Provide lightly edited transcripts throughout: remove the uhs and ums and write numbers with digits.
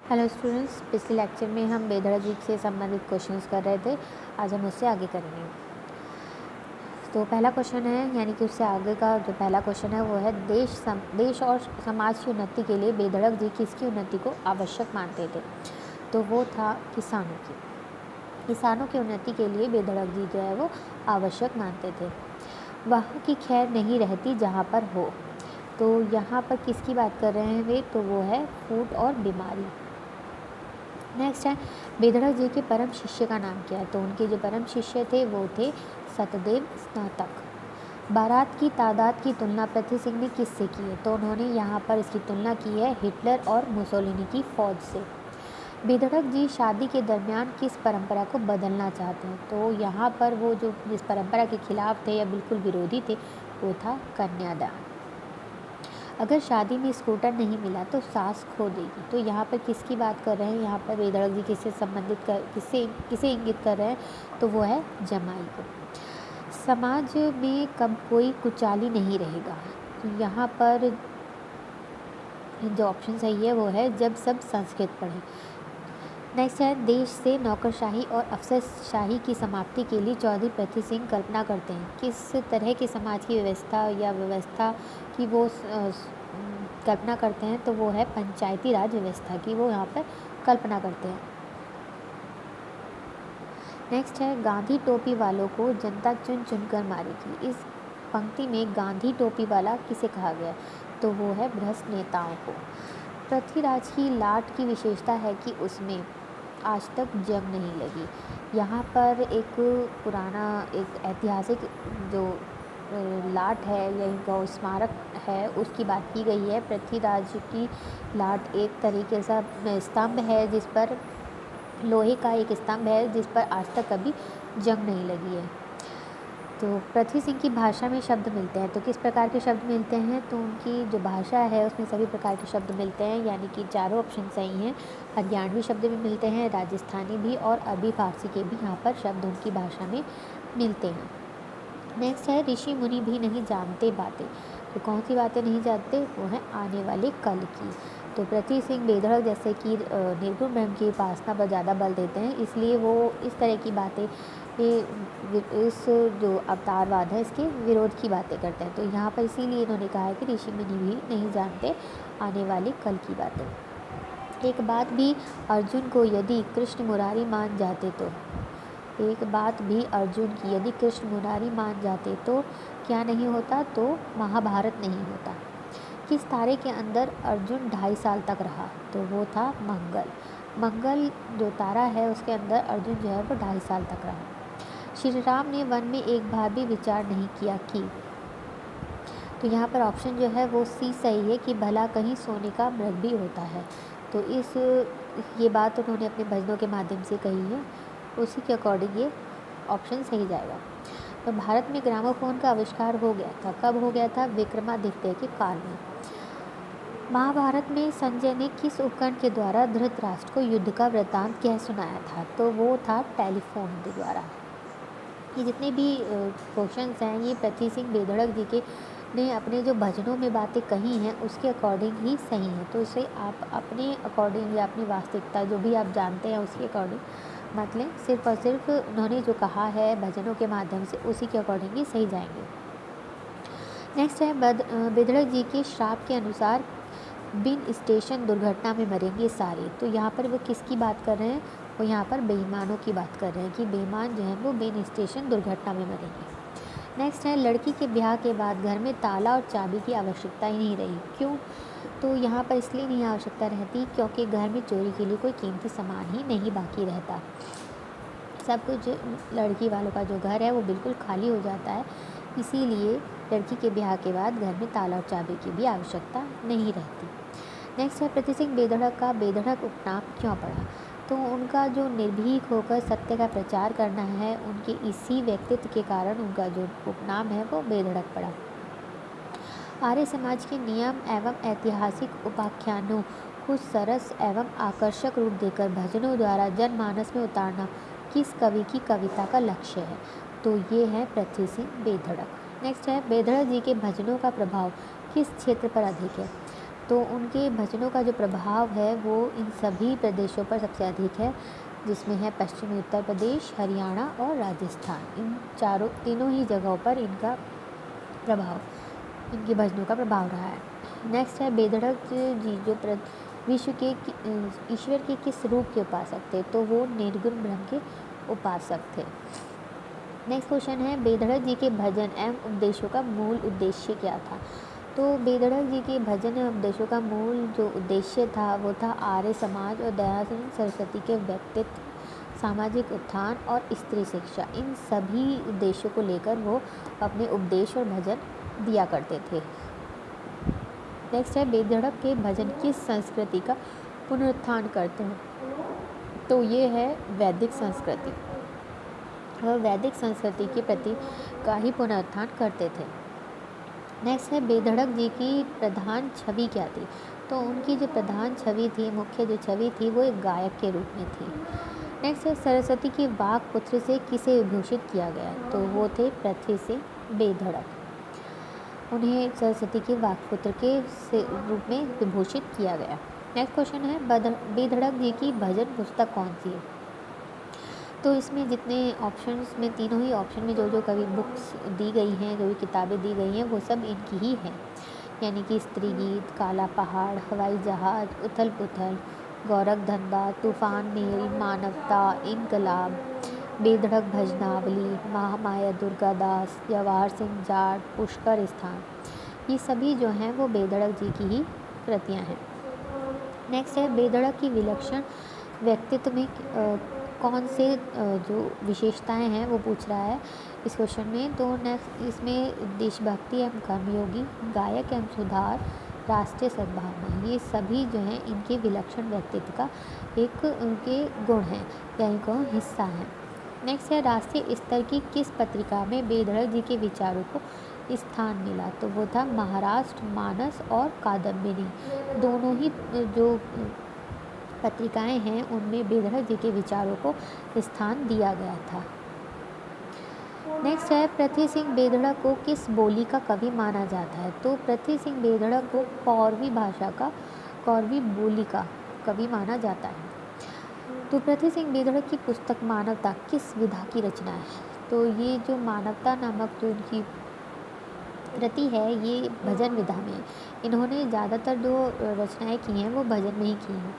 Hello students, पिछले lecture में हम बेधड़ जी से संबंधित क्वेश्चंस कर रहे थे। आज हम उससे आगे करेंगे। तो पहला क्वेश्चन है, यानी कि उससे आगे का जो पहला क्वेश्चन है वो है देश और समाज की उन्नति के लिए बेधड़क जी किसकी उन्नति को आवश्यक मानते थे। तो वो था किसानों की उन्नति के लिए बेधड़क जी जो है वो आवश्यक मानते थे। वहाँ की खैर नहीं रहती जहाँ पर हो। तो यहाँ पर किसकी बात कर रहे हैं वे, तो वो है फूट और बीमारी। नेक्स्ट है, बेधड़क जी के परम शिष्य का नाम क्या है। तो उनके जो परम शिष्य थे वो थे सतदेव स्नातक। बारात की तादाद की तुलना पृथ्वी सिंह ने किससे की है। तो उन्होंने यहाँ पर इसकी तुलना की है हिटलर और मुसोलिनी की फौज से। बेधड़क जी शादी के दरमियान किस परंपरा को बदलना चाहते हैं। तो यहाँ पर वो जो जिस परंपरा के खिलाफ थे या बिल्कुल विरोधी थे वो था कन्यादान। अगर शादी में स्कूटर नहीं मिला तो सास खो देगी। तो यहाँ पर किसकी बात कर रहे हैं, यहाँ पर बेधड़क जी किससे संबंधित किसे इंगित कर रहे हैं, तो वो है जमाई को। समाज में कब कोई कुचाली नहीं रहेगा। तो यहाँ पर जो ऑप्शन सही है वो है जब सब संस्कृत पढ़े। नेक्स्ट है, देश से नौकरशाही और अफसरशाही की समाप्ति के लिए चौधरी पृथ्वी सिंह कल्पना करते हैं। किस तरह के समाज की व्यवस्था की वो कल्पना करते हैं, तो वो है पंचायती राज व्यवस्था की वो यहाँ पर कल्पना करते हैं। नेक्स्ट है, गांधी टोपी वालों को जनता चुन चुन कर मारेगी। इस पंक्ति में गांधी टोपी वाला किसे कहा गया, तो वो है भ्रष्ट नेताओं को। पृथ्वीराज की लाट की विशेषता है कि उसमें आज तक जंग नहीं लगी। यहाँ पर एक पुराना एक ऐतिहासिक जो लाट है या गौ स्मारक है उसकी बात की गई है। पृथ्वीराज की लाट एक तरीके से स्तंभ है जिस पर लोहे का एक स्तंभ है जिस पर आज तक कभी जंग नहीं लगी है। तो पृथ्वी सिंह की भाषा में शब्द मिलते हैं। तो किस प्रकार के शब्द मिलते हैं, तो उनकी जो भाषा है उसमें सभी प्रकार के शब्द मिलते हैं, यानी कि चारों ऑप्शन सही हैं। हरियाणवी शब्द भी मिलते हैं, राजस्थानी भी, और अरबी फारसी के भी यहाँ पर शब्द उनकी भाषा में मिलते हैं। नेक्स्ट है, ऋषि मुनि भी नहीं जानते बातें। तो कौन सी बातें नहीं जानते, वो है आने वाले कल की। तो पृथ्वी सिंह बेधड़क जैसे कि निर्गुण ब्रह्म की उपासना पर ज़्यादा बल देते हैं, इसलिए वो इस तरह की बातें इस जो अवतारवाद है इसके विरोध की बातें करते हैं। तो यहाँ पर इसीलिए इन्होंने कहा है कि ऋषि मुनि भी नहीं जानते आने वाले कल की बातें। एक बात भी अर्जुन को यदि कृष्ण मुरारी मान जाते तो एक बात भी अर्जुन की यदि कृष्ण मुरारी मान जाते तो क्या नहीं होता, तो महाभारत नहीं होता। किस तारे के अंदर अर्जुन 2.5 साल तक रहा, तो वो था मंगल जो तारा है उसके अंदर अर्जुन जो है वो 2.5 साल तक रहा। श्री राम ने वन में एक बार भी विचार नहीं किया कि, तो यहाँ पर ऑप्शन जो है वो सी सही है कि भला कहीं सोने का मृग भी होता है। तो ये बात उन्होंने अपने भजनों के माध्यम से कही है, उसी के अकॉर्डिंग ये ऑप्शन सही जाएगा। तो भारत में ग्रामोफोन का आविष्कार हो गया था, कब हो गया था, विक्रमादित्य के काल में। महाभारत में संजय ने किस उपकरण के द्वारा धृतराष्ट्र को युद्ध का वृत्तांत कह सुनाया था, तो वो था टेलीफोन के द्वारा। ये जितने भी क्वेश्चंस हैं ये पृथ्वी सिंह बेधड़क जी के ने अपने जो भजनों में बातें कही हैं उसके अकॉर्डिंग ही सही हैं। तो इसे आप अपने अकॉर्डिंग या अपनी वास्तविकता जो भी आप जानते हैं उसके अकॉर्डिंग मत लें, सिर्फ और सिर्फ उन्होंने जो कहा है भजनों के माध्यम से उसी के अकॉर्डिंग ही सही जाएंगे। नेक्स्ट है, बेधड़क जी के श्राप के अनुसार बिन स्टेशन दुर्घटना में मरेंगे सारे। तो यहाँ पर वो किसकी बात कर रहे हैं, वो यहाँ पर बेईमानों की बात कर रहे हैं कि बेईमान जो हैं वो बिन स्टेशन दुर्घटना में मरेंगे। नेक्स्ट है, लड़की के ब्याह के बाद घर में ताला और चाबी की आवश्यकता ही नहीं रही, क्यों, तो यहाँ पर इसलिए नहीं आवश्यकता रहती क्योंकि घर में चोरी के लिए कोई कीमती सामान ही नहीं बाकी रहता। सब कुछ लड़की वालों का जो घर है वो बिल्कुल खाली हो जाता है, इसीलिए लड़की के ब्याह के बाद घर में ताला और चाबी की भी आवश्यकता नहीं रहती। नेक्स्ट है, पृथ्वी सिंह बेधड़क का बेधड़क उपनाम क्यों पड़ा, तो उनका जो निर्भीक होकर सत्य का प्रचार करना है उनके इसी व्यक्तित्व के कारण उनका जो उपनाम है वो बेधड़क पड़ा। आर्य समाज के नियम एवं ऐतिहासिक उपाख्यानों को सरस एवं आकर्षक रूप देकर भजनों द्वारा जनमानस में उतारना किस कवि की कविता का लक्ष्य है, तो ये है पृथ्वी सिंह बेधड़क। नेक्स्ट है, बेधड़क जी के भजनों का प्रभाव किस क्षेत्र पर अधिक है, तो उनके भजनों का जो प्रभाव है वो इन सभी प्रदेशों पर सबसे अधिक है, जिसमें है पश्चिमी उत्तर प्रदेश, हरियाणा और राजस्थान। इन तीनों ही जगहों पर इनके भजनों का प्रभाव रहा है। नेक्स्ट है बेधड़क जी जो विश्व के ईश्वर के किस रूप के उपासक थे, तो वो निर्गुण ब्रह्म के उपासक थे। नेक्स्ट क्वेश्चन है बेधड़क जी के भजन एवं उपदेशों का मूल उद्देश्य क्या था। तो बेधड़क जी के भजन एवं उपदेशों का मूल जो उद्देश्य था वो था आर्य समाज और दयानंद सरस्वती के व्यक्तित्व, सामाजिक उत्थान और स्त्री शिक्षा। इन सभी उद्देश्यों को लेकर वो अपने उपदेश और भजन दिया करते थे। नेक्स्ट है बेधड़क के भजन किस संस्कृति का पुनरुत्थान करते हैं, तो ये है वैदिक संस्कृति। वह वैदिक संस्कृति के प्रति का ही पुनरुत्थान करते थे। नेक्स्ट है बेधड़क जी की प्रधान छवि क्या थी, तो उनकी जो प्रधान छवि थी, मुख्य जो छवि थी, वो एक गायक के रूप में थी। नेक्स्ट है सरस्वती की वाक पुत्र से किसे विभूषित किया गया, तो वो थे पृथ्वी सिंह बेधड़क। उन्हें सरस्वती के वाकपुत्र के रूप में विभूषित किया गया। नेक्स्ट क्वेश्चन है बेधड़क जी की भजन पुस्तक कौन सी है, तो इसमें जितने ऑप्शंस में, तीनों ही ऑप्शन में जो कवि बुक्स दी गई हैं, जो भी किताबें दी गई हैं, वो सब इनकी ही हैं, यानी कि स्त्री गीत, काला पहाड़, हवाई जहाज, उथल पुथल, गौरव धंधा, तूफान मेल, मानवता, इनकलाब, बेधड़क भजनावली, महामाया दुर्गादास, जवाहर सिंह जाट, पुष्कर स्थान, ये सभी जो हैं वो बेधड़क जी की ही कृतियाँ हैं। नेक्स्ट है बेधड़क की विलक्षण व्यक्तित्व में कौन से जो विशेषताएं हैं वो पूछ रहा है इस क्वेश्चन में। तो नेक्स्ट इसमें देशभक्ति एवं कर्मयोगी, गायक एवं सुधार, राष्ट्रीय सद्भावना, ये सभी जो हैं इनके विलक्षण व्यक्तित्व का एक उनके गुण हैं या इनको हिस्सा हैं। नेक्स्ट है राष्ट्रीय स्तर की किस पत्रिका में बेधड़क जी के विचारों को स्थान मिला, तो वो था महाराष्ट्र मानस और कादम्बिनी। दोनों ही जो पत्रिकाएं हैं उनमें बेधड़क जी के विचारों को स्थान दिया गया था। नेक्स्ट है पृथ्वी सिंह बेधड़क को किस बोली का कवि माना जाता है, तो पृथ्वी सिंह बेधड़क को कौरवी बोली का कवि माना जाता है। तो पृथ्वी सिंह बेधड़क की पुस्तक मानवता किस विधा की रचना है, तो ये जो मानवता नामक जो इनकी कृति है ये भजन विधा में, इन्होंने ज़्यादातर जो रचनाएं की हैं वो भजन में ही की हैं।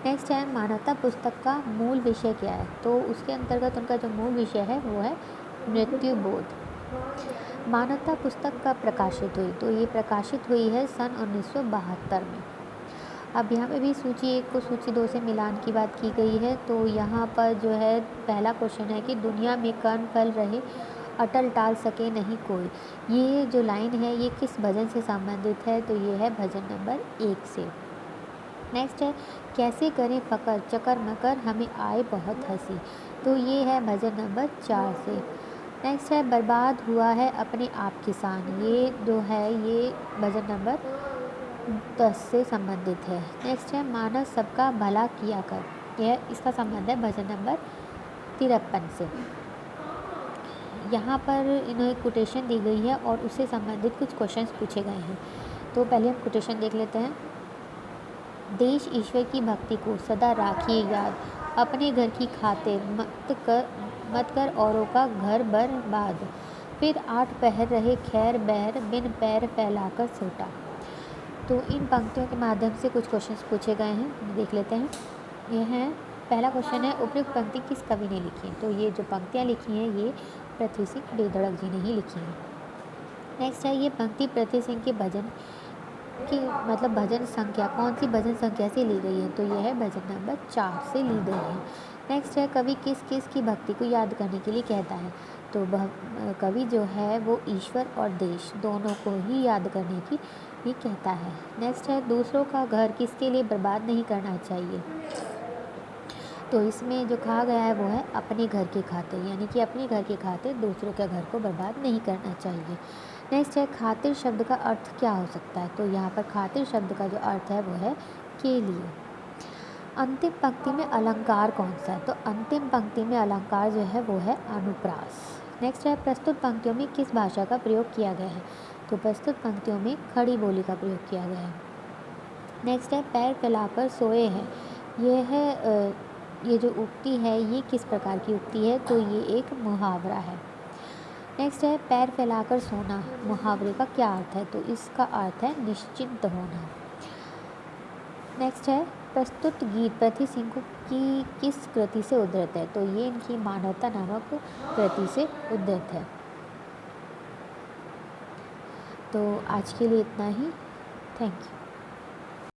नेक्स्ट है मानवता पुस्तक का मूल विषय क्या है, तो उसके अंतर्गत उनका जो मूल विषय है वो है मृत्यु बोध। मानवता पुस्तक कब प्रकाशित हुई, तो ये प्रकाशित हुई है सन 1972 में। अब यहाँ पे भी सूची 1 को सूची 2 से मिलान की बात की गई है। तो यहाँ पर जो है पहला क्वेश्चन है कि दुनिया में कर्म फल रहे अटल टाल सके नहीं कोई, ये जो लाइन है ये किस भजन से संबंधित है, तो ये है भजन नंबर 1 से। नेक्स्ट है कैसे करें फ़कर चकर मकर हमें आए बहुत हंसी, तो ये है भजन नंबर 4 से। नेक्स्ट है बर्बाद हुआ है अपने आप किसान, ये जो है ये भजन नंबर 10 से संबंधित है। नेक्स्ट है मानस सबका भला किया कर, यह इसका संबंध है भजन नंबर 53 से। यहाँ पर इन्हें कोटेशन दी गई है और उससे संबंधित कुछ क्वेश्चंस पूछे गए हैं। तो पहले हम कोटेशन देख लेते हैं। देश ईश्वर की भक्ति को सदा राखिए याद, अपने घर की खातिर मत कर औरों का घर बर्बाद, फिर 8 पहर रहे खैर बहर बिन पैर फैलाकर सोटा। तो इन पंक्तियों के माध्यम से कुछ क्वेश्चंस पूछे गए हैं, देख लेते हैं। यह है पहला क्वेश्चन है उपयुक्त पंक्ति किस कवि ने लिखी है, तो ये जो पंक्तियाँ लिखी हैं ये पृथ्वी सिंह बेधड़क जी ने ही लिखी हैं। नेक्स्ट है ये पंक्ति पृथ्वी सिंह के भजन की मतलब भजन संख्या कौन सी भजन संख्या से ली गई है, तो यह है भजन नंबर 4 से ली गई है। नेक्स्ट है कवि किस किस की भक्ति को याद करने के लिए कहता है, तो कवि जो है वो ईश्वर और देश दोनों को ही याद करने की ये कहता है। नेक्स्ट है दूसरों का घर किसके लिए बर्बाद नहीं करना चाहिए, तो इसमें जो कहा गया है वो है अपने घर के खातिर, यानी कि अपने घर के खातिर दूसरों के घर को बर्बाद नहीं करना चाहिए। नेक्स्ट है खातिर शब्द का अर्थ क्या हो सकता है, तो यहाँ पर खातिर शब्द का जो अर्थ है वो है के लिए। अंतिम पंक्ति में अलंकार कौन सा है, तो अंतिम पंक्ति में अलंकार जो है वो है अनुप्रास। नेक्स्ट है प्रस्तुत पंक्तियों में किस भाषा का प्रयोग किया गया है, तो प्रस्तुत पंक्तियों में खड़ी बोली का प्रयोग किया गया है। नेक्स्ट है पैर फैलाकर सोए हैं। ये जो उक्ति है ये किस प्रकार की उक्ति है, तो ये एक मुहावरा है। नेक्स्ट है पैर फैलाकर सोना, मुहावरे का क्या अर्थ है, तो इसका अर्थ है निश्चिंत होना। नेक्स्ट है प्रस्तुत गीत पृथ्वी सिंह की किस कृति से उद्धृत है, तो ये इनकी मानवता नामक कृति से उद्धृत है। तो आज के लिए इतना ही। Thank you.